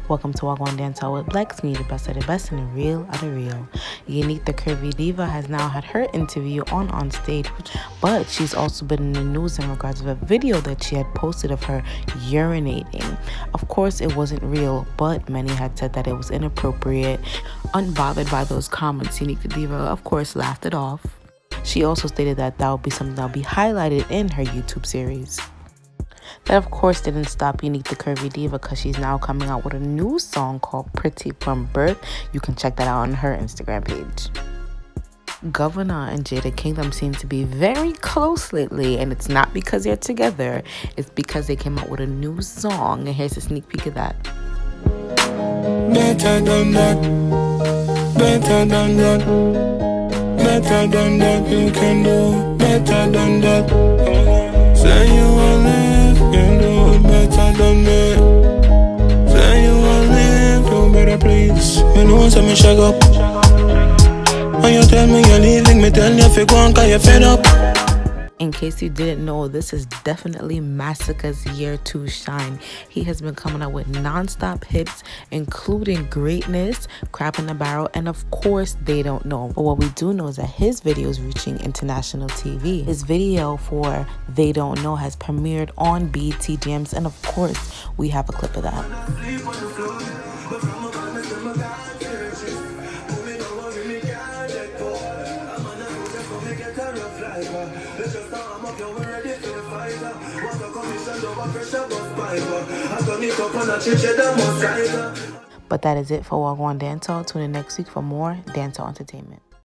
Welcome to Walk On Dance with Blex, me, the best of the best and the real of the real. Unique the Curvy Diva has now had her interview on stage, but she's also been in the news in regards to a video that she had posted of her urinating. Of course, it wasn't real, but many had said that it was inappropriate. Unbothered by those comments, Unique the Diva, of course, laughed it off. She also stated that would be something that will be highlighted in her YouTube series. That, of course, didn't stop Unique the Curvy Diva, because she's now coming out with a new song called Pretty from Birth. You can check that out on her Instagram page. Governor and Jada Kingdom seem to be very close lately, and it's not because they're together. It's because they came out with a new song, and here's a sneak peek of that. Better than that, better than that, better than that, you can do better than that. Say you will live, you do better than me. Say you will live, do better please. You know some me shake up. When you tell me you're leaving, me tell you if you go on, cause you're fed up. In case you didn't know, this is definitely Masicka's year to shine. He has been coming out with non-stop hits, including Greatness, Crap in the Barrel, and of course, They Don't Know. But what we do know is that his video is reaching international TV. His video for They Don't Know has premiered on BET Gems, and of course, we have a clip of that. But that is it for Walk On Dancehall. Tune in next week for more dancehall entertainment.